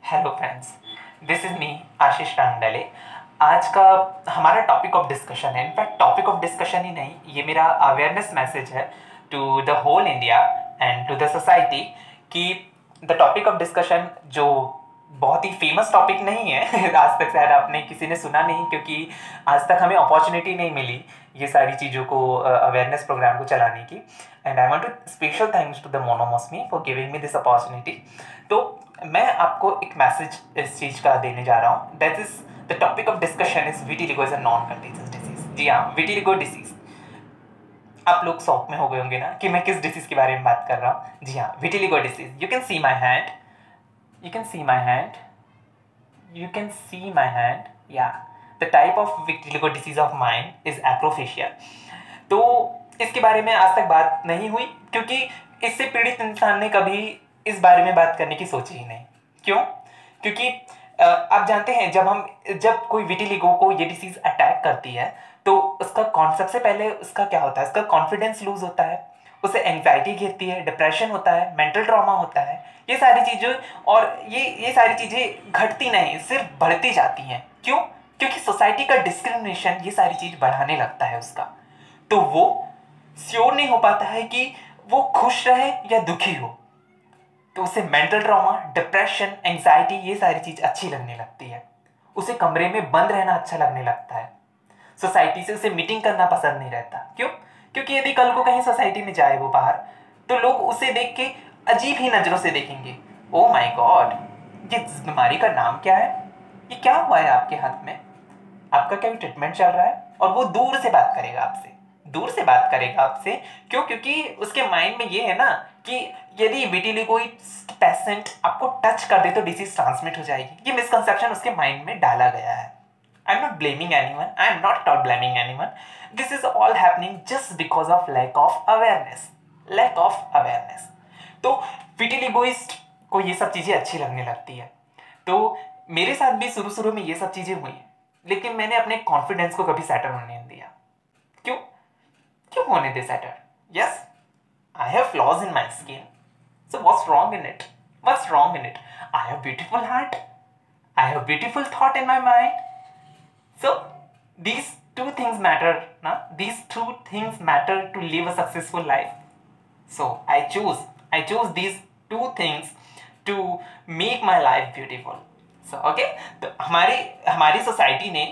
Hello friends, this is me Ashish Rangdale. आज का हमारा टॉपिक ऑफ डिस्कशन है, इनफैक्ट टॉपिक ऑफ डिस्कशन ही नहीं, ये मेरा अवेयरनेस मैसेज है to the whole India and to the society कि द टॉपिक ऑफ डिस्कशन जो बहुत ही फेमस टॉपिक नहीं है आज तक शायद आपने किसी ने सुना नहीं, क्योंकि आज तक हमें अपॉर्चुनिटी नहीं मिली ये सारी चीज़ों को अवेयरनेस प्रोग्राम को चलाने की। And I want to special thanks to the मोनोमोस्मी for giving me this opportunity. तो मैं आपको एक मैसेज इस चीज़ का देने जा रहा हूँ। That is the topic of discussion is vitiligo is a non contagious disease. जी हाँ, विटिलिगो डिसीज। आप लोग शौक में हो गए होंगे ना कि मैं किस डिसीज के बारे में बात कर रहा हूँ। जी हाँ, vitiligo disease. You can see my hand, you can see my hand, you can see my hand, yeah. The type of vitiligo disease of mine is acrophagia। तो इसके बारे में आज तक बात नहीं हुई क्योंकि इससे पीड़ित इंसान ने कभी इस बारे में बात करने की सोची ही नहीं। क्यों? क्योंकि आप जानते हैं जब कोई विटिलिगो को ये डिसीज अटैक करती है तो उसका सबसे पहले उसका क्या होता है, उसका कॉन्फिडेंस लूज होता है, उसे एंग्जाइटी घेरती है, डिप्रेशन होता है, मेंटल ट्रॉमा होता है, ये सारी चीज़ें। और ये सारी चीज़ें घटती नहीं, सिर्फ बढ़ती जाती हैं। क्यों? क्योंकि सोसाइटी का डिस्क्रिमिनेशन ये सारी चीज़ बढ़ाने लगता है उसका। तो वो श्योर नहीं हो पाता है कि वो खुश रहे या दुखी हो, तो उसे मेंटल ट्रॉमा, डिप्रेशन, एंग्जाइटी ये सारी चीज़ अच्छी लगने लगती है। उसे कमरे में बंद रहना अच्छा लगने लगता है। सोसाइटी से उसे मीटिंग करना पसंद नहीं रहता। क्यों? क्योंकि यदि कल को कहीं सोसाइटी में जाए वो बाहर, तो लोग उसे देख के अजीब ही नज़रों से देखेंगे। ओ माय गॉड, ये बीमारी का नाम क्या है? ये क्या हुआ है आपके हाथ में? आपका क्या ट्रीटमेंट चल रहा है? और वो दूर से बात करेगा आपसे, दूर से बात करेगा आपसे। क्यों? क्योंकि उसके माइंड में ये है ना कि यदि विटिलिगो पेशेंट आपको टच कर दे तो डिसीज ट्रांसमिट हो जाएगी। ये मिसकंसेप्शन उसके माइंड में डाला गया है। I'm not blaming anyone. I'm not at all blaming anyone. This is all happening just because of lack of awareness. Lack of awareness. तो विटिलिगोइस्ट को ये सब चीज़ें अच्छी लगने लगती है। तो मेरे साथ भी शुरू शुरू में ये सब चीज़ें हुई हैं, लेकिन मैंने अपने कॉन्फिडेंस को कभी सैटर होने नहीं दिया। क्यों? क्यों होने दे सैटर? Yes, I have flaws in my skin, so what's wrong in it? What's wrong in it? I have beautiful heart, I have beautiful thought in my mind. So these two things matter, na? These two things matter to live a successful life. So I choose these two things to make my life beautiful. So okay, तो हमारी society ने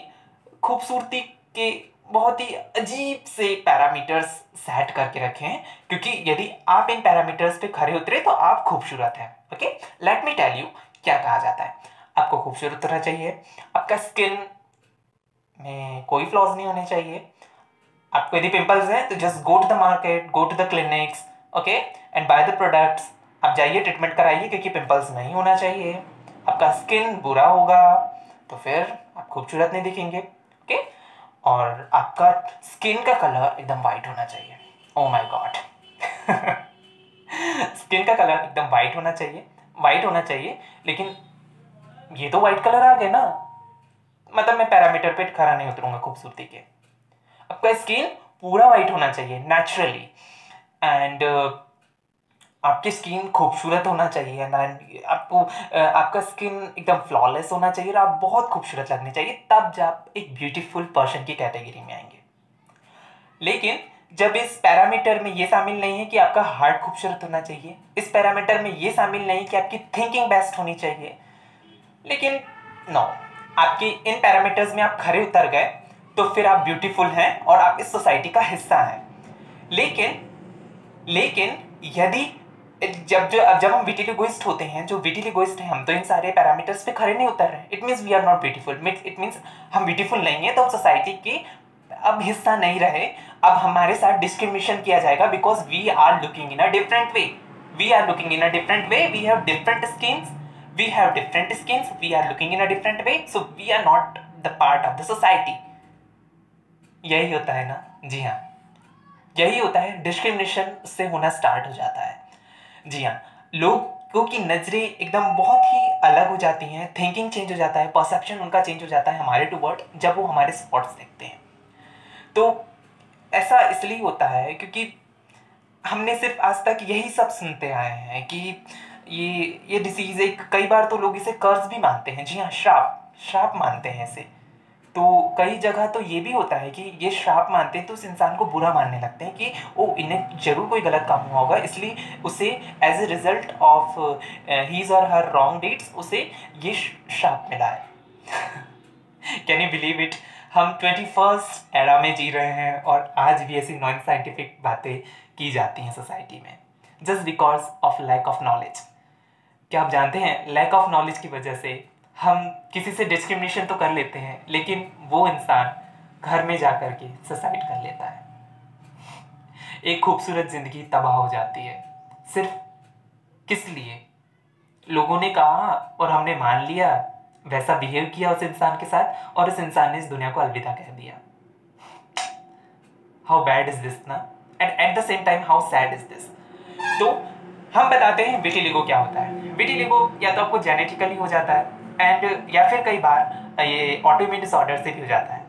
खूबसूरती के बहुत ही अजीब से parameters set करके रखे हैं, क्योंकि यदि आप इन पैरामीटर्स पे खरे उतरे तो आप खूबसूरत हैं। Okay, let me tell you क्या कहा जाता है। आपको खूबसूरत होना चाहिए, आपका स्किन में कोई फ्लॉज नहीं होने चाहिए। आपको यदि पिंपल्स हैं तो just go to the market, go to the clinics, okay, and buy the products. आप जाइए, ट्रीटमेंट कराइए, क्योंकि पिंपल्स नहीं होना चाहिए। आपका स्किन बुरा होगा तो फिर आप खूबसूरत नहीं दिखेंगे। ओके, और आपका स्किन का कलर एकदम वाइट होना चाहिए। ओ माय गॉड स्किन का कलर एकदम वाइट होना चाहिए, वाइट होना चाहिए। लेकिन ये तो वाइट कलर आ गए ना, मतलब मैं पैरामीटर पे खरा नहीं उतरूंगा खूबसूरती के। आपका स्किन पूरा वाइट होना चाहिए नेचुरली, एंड आपकी स्किन खूबसूरत होना चाहिए। आपको आपका स्किन एकदम फ्लॉलेस होना चाहिए और आप बहुत खूबसूरत लगने चाहिए, तब जब आप एक ब्यूटीफुल पर्सन की कैटेगरी में आएंगे। लेकिन जब इस पैरामीटर में ये शामिल नहीं है कि आपका हार्ट खूबसूरत होना चाहिए, इस पैरामीटर में ये शामिल नहीं कि आपकी थिंकिंग बेस्ट होनी चाहिए, लेकिन नो, आपके इन पैरामीटर्स में आप खरे उतर गए तो फिर आप ब्यूटीफुल हैं और आप इस सोसाइटी का हिस्सा हैं। लेकिन यदि जब हम विटिलिगोइस्ट होते हैं, जो विटिलिगोइस्ट हैं हम, तो इन सारे पैरामीटर्स पे खरे नहीं उतर रहे। It means we are not beautiful, it means हम ब्यूटीफुल नहीं है, तो हम सोसाइटी के अब हिस्सा नहीं रहे। अब हमारे साथ डिस्क्रिमिनेशन किया जाएगा because we are looking in a different way. We are looking in a different way, we have different skins, we have different skins, we are looking in a different way, so we are not the part of the society। यही होता है ना? जी हाँ, यही होता है, discrimination से होना स्टार्ट हो जाता है। जी हाँ, लोगों की नज़रें एकदम बहुत ही अलग हो जाती हैं, थिंकिंग चेंज हो जाता है, परसेप्शन उनका चेंज हो जाता है हमारे टूवर्ड, जब वो हमारे स्पॉट्स देखते हैं। तो ऐसा इसलिए होता है क्योंकि हमने सिर्फ आज तक यही सब सुनते आए हैं कि ये डिसीज़ एक, कई बार तो लोग इसे कर्स भी मानते हैं। जी हाँ, श्राप मानते हैं इसे। तो कई जगह तो ये भी होता है कि ये श्राप मानते हैं तो उस इंसान को बुरा मानने लगते हैं कि ओ, इन्हें जरूर कोई गलत काम हुआ होगा, इसलिए उसे as a result of his or her wrong deeds उसे ये श्राप मिला है। Can you believe it? हम 21st एरा में जी रहे हैं और आज भी ऐसी नॉन साइंटिफिक बातें की जाती हैं सोसाइटी में, just because of lack of knowledge. क्या आप जानते हैं, लैक ऑफ नॉलेज की वजह से हम किसी से डिस्क्रिमिनेशन तो कर लेते हैं, लेकिन वो इंसान घर में जाकर के सुसाइड कर लेता है। एक खूबसूरत जिंदगी तबाह हो जाती है, सिर्फ किस लिए? लोगों ने कहा और हमने मान लिया, वैसा बिहेव किया उस इंसान के साथ और उस इंसान ने इस दुनिया को अलविदा कह दिया। हाउ बैड इज दिस ना, and at the same time how sad is this. तो हम बताते हैं विटिलिगो क्या होता है। विटिलिगो या तो आपको जेनेटिकली हो जाता है एंड या फिर कई बार ये ऑटोइम्यून डिसऑर्डर से भी हो जाता है।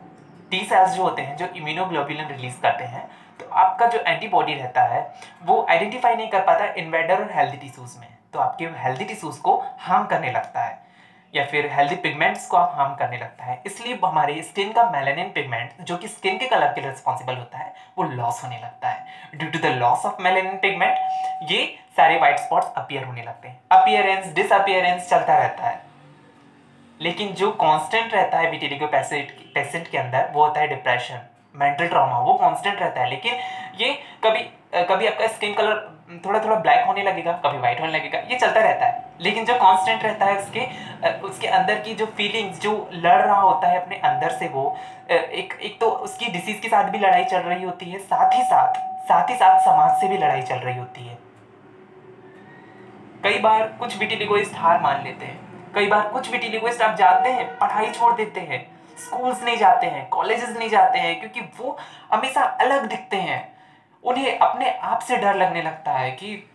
टी सेल्स जो होते हैं जो इम्यूनोग्लोबुलिन रिलीज करते हैं, तो आपका जो एंटीबॉडी रहता है वो आइडेंटिफाई नहीं कर पाता इन्वेडर और हेल्दी टिश्यूज में, तो आपके हेल्दी टिश्यूज को हार्म करने लगता है या फिर हेल्दी पिगमेंट्स को आप हार्म करने लगता है। इसलिए हमारे स्किन का मेलानिन पिगमेंट जो कि स्किन के कलर के लिए रिस्पॉन्सिबल होता है वो लॉस होने लगता है। Due to the loss of melanin pigment ये सारे व्हाइट स्पॉट्स अपीयर होने लगते हैं। अपीयरेंस डिसअपीयरेंस चलता रहता है, लेकिन जो कांस्टेंट रहता है विटिलिगो पेशेंट के अंदर वो होता है डिप्रेशन, मेंटल ट्रॉमा, वो कांस्टेंट रहता है। लेकिन ये कभी आपका स्किन कलर थोड़ा थोड़ा ब्लैक होने लगेगा, कभी व्हाइट होने लगेगा, ये चलता रहता है। लेकिन जो कांस्टेंट रहता है उसके अंदर की जो फीलिंग्स, जो लड़ रहा होता है अपने अंदर से, वो एक तो उसकी डिसीज के साथ भी लड़ाई चल रही होती है, साथ ही साथ समाज से भी लड़ाई चल रही होती है। कई बार कुछ विटिलिगोइस्ट हार मान लेते हैं, कई बार कुछ विटिलिगोइस्ट आप जानते हैं पढ़ाई छोड़ देते हैं, स्कूल्स नहीं जाते हैं, कॉलेजेस नहीं जाते हैं, क्योंकि वो हमेशा अलग दिखते हैं। उन्हें अपने आप से डर लगने लगता है कि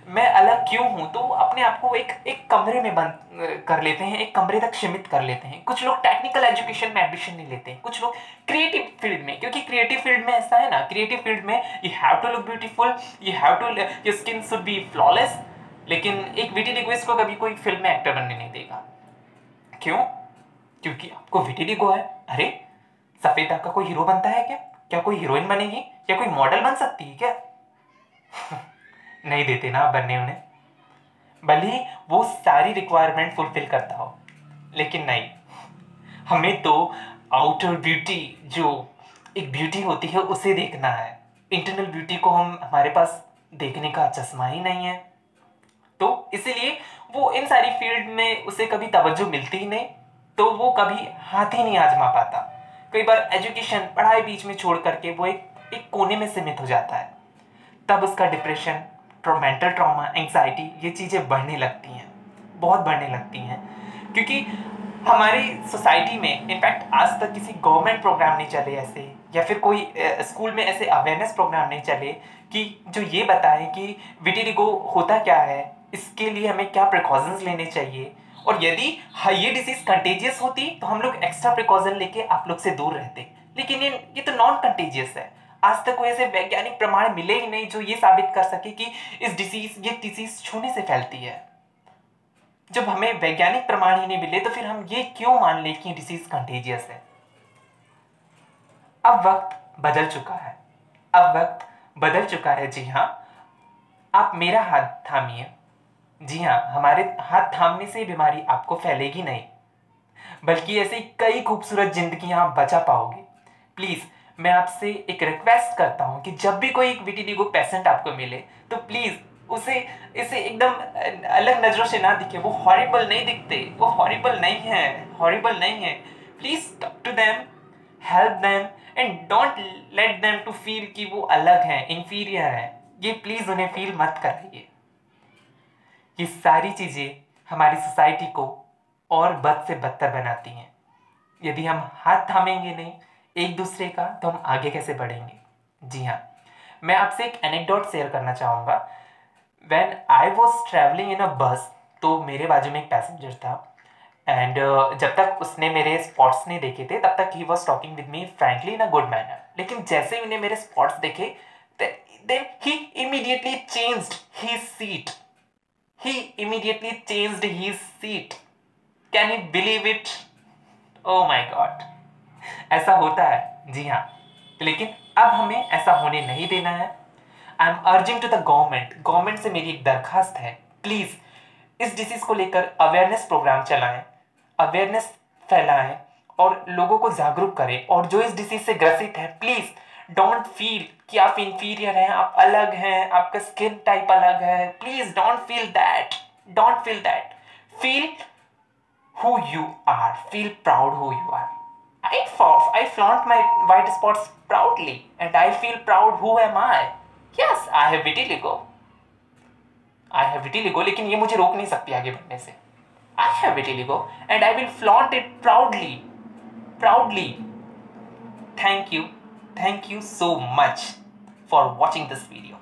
मैं अलग क्यों हूं, तो अपने आप को एक कमरे में बंद कर लेते हैं, एक कमरे तक सीमित कर लेते हैं। कुछ लोग टेक्निकल एजुकेशन में एडमिशन नहीं लेते हैं, कुछ लोग क्रिएटिव फील्ड में, क्योंकि क्रिएटिव फील्ड में ऐसा है ना, क्रिएटिव फील्ड में you have to look beautiful, you have to, your skin should be flawless. लेकिन एक विटिलिगोइस्ट को कभी कोई फिल्म में एक्टर बनने नहीं देगा। क्यों? क्योंकि आपको विटिलिगो है। अरे सफेद दाग का कोई हीरो बनता है क्या? क्या कोई हीरोइन बनेगी? क्या कोई मॉडल बन सकती है क्या? नहीं देते ना बनने उन्हें, भले ही वो सारी रिक्वायरमेंट फुलफिल करता हो, लेकिन नहीं, हमें तो आउटर ब्यूटी, जो एक ब्यूटी होती है, उसे देखना है। इंटरनल ब्यूटी को हमारे पास देखने का चश्मा ही नहीं है, तो इसीलिए वो इन सारी फील्ड में उसे कभी तवज्जो मिलती ही नहीं, तो वो कभी हाथ ही नहीं आजमा पाता। कई बार एजुकेशन, पढ़ाई बीच में छोड़ करके वो एक कोने में सीमित हो जाता है, तब उसका डिप्रेशन, मेंटल ट्रॉमा, एंग्जाइटी, ये चीज़ें बढ़ने लगती हैं, बहुत बढ़ने लगती हैं। क्योंकि हमारी सोसाइटी में इनफैक्ट आज तक किसी गवर्नमेंट प्रोग्राम नहीं चले ऐसे, या फिर कोई स्कूल में ऐसे अवेयरनेस प्रोग्राम नहीं चले कि जो ये बताएं कि विटिलिगो होता क्या है, इसके लिए हमें क्या प्रिकॉशंस लेने चाहिए, और यदि ये डिसीज कंटेजियस होती तो हम लोग एक्स्ट्रा प्रिकॉशन लेके आप लोग से दूर रहते। लेकिन ये तो नॉन कंटेजियस है। आज तक कोई ऐसे वैज्ञानिक प्रमाण मिले ही नहीं जो ये साबित कर सके कि ये डिसीज छूने से फैलती है। जब हमें वैज्ञानिक प्रमाण ही नहीं मिले तो फिर हम ये क्यों मान ले कि डिसीज कंटेजियस है? अब वक्त बदल चुका है, अब वक्त बदल चुका है। जी हाँ, आप मेरा हाथ थामिए। जी हाँ, हमारे हाथ थामने से बीमारी आपको फैलेगी नहीं, बल्कि ऐसी कई खूबसूरत जिंदगियां आप बचा पाओगे। प्लीज मैं आपसे एक रिक्वेस्ट करता हूं कि जब भी कोई विटिलिगो पेशेंट आपको मिले तो प्लीज इसे एकदम अलग नजरों से ना दिखे। वो हॉरिबल नहीं दिखते, वो हॉरिबल नहीं है। Please talk to them, help them and don't let them to feel कि वो अलग हैं, इंफीरियर हैं। ये प्लीज उन्हें फील मत कराइए। ये सारी चीजें हमारी सोसाइटी को और बद से बदतर बनाती हैं। यदि हम हाथ थामेंगे नहीं एक दूसरे का तो हम आगे कैसे बढ़ेंगे? जी हाँ, मैं आपसे एक एनेक्डोट शेयर करना चाहूँगा। When I was travelling in a bus, तो मेरे बाजू में एक पैसेंजर था एंड जब तक उसने मेरे स्पॉट्स नहीं देखे थे तब तक ही was talking with me frankly in a good manner. लेकिन जैसे ही उन्हें मेरे स्पॉट्स देखे, देन ही immediately changed his seat. he immediately changed his seat. Can you believe it? Oh my God. ऐसा होता है, जी हाँ, लेकिन अब हमें ऐसा होने नहीं देना है. I am urging to the government से मेरी एक दरखास्त है, प्लीज इस डिसीज को लेकर अवेयरनेस प्रोग्राम चलाएं, अवेयरनेस फैलाएं और लोगों को जागरूक करें. और जो इस डिसीज से ग्रसित है, प्लीज डोंट फील कि आप इंफीरियर हैं, आप अलग हैं, आपका स्किन टाइप अलग है. Please don't feel that, don't feel that. Feel who you are, feel proud who you are. I flaunt my white spots proudly and I feel proud who am I. Yes, I have vitiligo. लेकिन ये मुझे रोक नहीं सकती आगे बढ़ने से. I have vitiligo and I will flaunt it proudly. Thank you so much for watching this video.